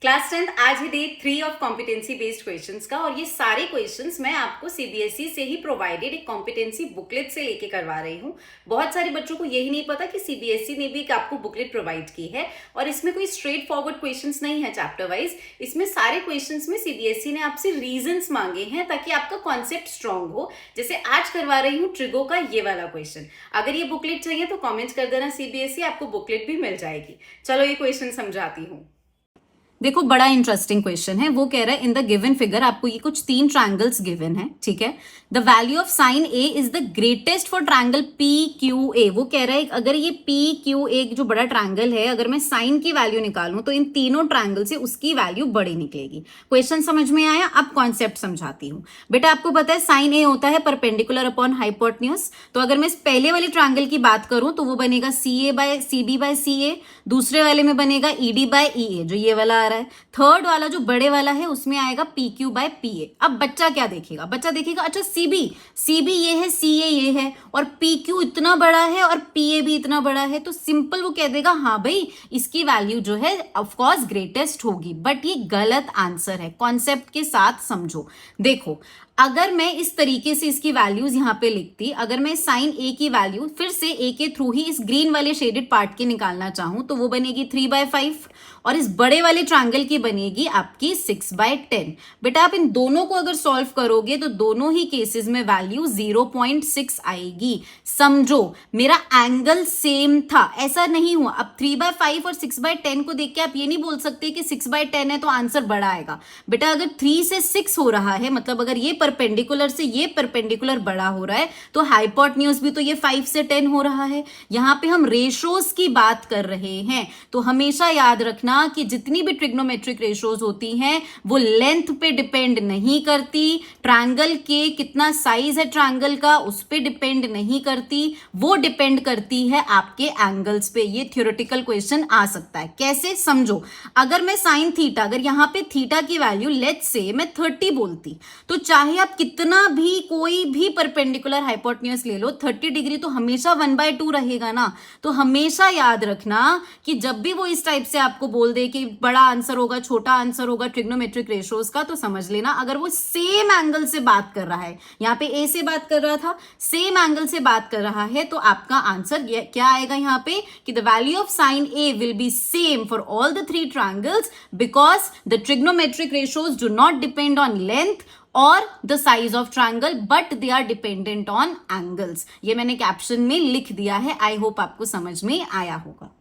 Class 10 आज है day 3 of competency based questions का और ये सारे क्वेश्चंस मैं आपको सीबीएसई से ही प्रोवाइडेड एक कॉम्पिटेंसी बुकलेट से लेके करवा रही हूँ। बहुत सारे बच्चों को यही नहीं पता कि सीबीएसई ने भी एक आपको बुकलेट प्रोवाइड की है और इसमें कोई स्ट्रेट फॉरवर्ड क्वेश्चंस नहीं है चैप्टर वाइज। इसमें सारे क्वेश्चंस में सीबीएसई ने आपसे रीजंस मांगे हैं ताकि आपका कॉन्सेप्ट स्ट्रांग हो। जैसे आज करवा रही हूँ ट्रिगो का ये वाला क्वेश्चन। अगर ये बुकलेट चाहिए तो कॉमेंट कर देना सीबीएसई, आपको बुकलेट भी मिल जाएगी। चलो ये क्वेश्चन समझाती हूँ। देखो बड़ा इंटरेस्टिंग क्वेश्चन है। वो कह रहा है इन द गिवन फिगर आपको ये कुछ 3 ट्रायंगल्स गिवन है, ठीक है। The value of sine A is the greatest for triangle P Q A. वो कह रहा है अगर ये पी क्यू ए जो बड़ा ट्रायंगल है, अगर मैं साइन की वैल्यू निकालूं तो इन तीनों ट्रायंगल से उसकी वैल्यू बड़ी निकलेगी। क्वेश्चन समझ में आया? अब कॉन्सेप्ट समझाती हूँ। बेटा आपको पता है साइन ए होता है परपेंडिकुलर अपॉन हाइपोटेन्यूज। तो अगर मैं इस पहले वाले ट्रायंगल की बात करूं तो वो बनेगा सी ए बाय सी बी बाय सी ए। दूसरे वाले में बनेगा ई डी बाय ई ए जो ये वाला आ रहा है। थर्ड वाला जो बड़े वाला है उसमें आएगा P Q by P A. अब बच्चा क्या देखेगा? बच्चा देखेगा अच्छा सीबी ये है, सी ए ये है और पी क्यू इतना बड़ा है और पी ए भी इतना बड़ा है, तो सिंपल वो कह देगा हाँ भाई इसकी वैल्यू जो है ऑफकोर्स ग्रेटेस्ट होगी। बट ये गलत आंसर है। कॉन्सेप्ट के साथ समझो। देखो अगर मैं इस तरीके से इसकी वैल्यूज यहां पे लिखती, अगर मैं साइन ए की वैल्यू फिर से ए के थ्रू ही इस ग्रीन वाले शेडेड पार्ट की निकालना चाहूं तो वो बनेगी 3/5 और इस बड़े वाले ट्रायंगल की बनेगी आपकी 6/10। बेटा आप इन दोनों को अगर सॉल्व करोगे तो दोनों ही केसेस में वैल्यू 0.6 आएगी। समझो मेरा एंगल सेम था, ऐसा नहीं हुआ। अब 3/5 और 6/10 को देख के आप ये नहीं बोल सकते कि 6/10 है तो आंसर बड़ा आएगा। बेटा अगर 3 से 6 हो रहा है, मतलब अगर ये परपेंडिकुलर से ये परपेंडिकुलर बड़ा हो रहा है तो हाइपोटेन्यूज भी तो ये 5 से 10 हो रहा है। यहां पे हम रेशोज की बात कर रहे हैं, तो हमेशा याद रखना कि जितनी भी ट्रिग्नोमेट्रिक रेशोज होती हैं वो लेंथ पे डिपेंड नहीं करती। ट्रायंगल के कितना साइज है ट्रायंगल का उस पे डिपेंड नहीं करती, वो डिपेंड करती है आपके एंगल्स पे। ये थ्योरेटिकल क्वेश्चन आ सकता है। कैसे? समझो अगर मैं साइन थीटा, अगर यहां पे थीटा की वैल्यू लेट्स से मैं 30 बोलती, तो चाहे आप कितना भी कोई भी परपेंडिकुलर हाइपोटेन्यूज ले लो 30 डिग्री तो हमेशा 1/2 रहेगा ना। तो हमेशा याद रखना कि जब भी वो इस टाइप से आपको बोल दे कि बड़ा आंसर होगा छोटा आंसर होगा ट्रिग्नोमेट्रिक रेशोज का, तो समझ लेना अगर वो सेम एंगल से बात कर रहा है, यहाँ पे ए से बात कर रहा था, सेम एंगल से बात कर रहा है, तो आपका आंसर क्या आएगा यहाँ पे कि the value of sine A will be same for all the 3 triangles because the trigonometric ratios do not depend on length और the size of triangle but they are dependent on angles. ये मैंने caption में लिख दिया है। I hope आपको समझ में आया होगा।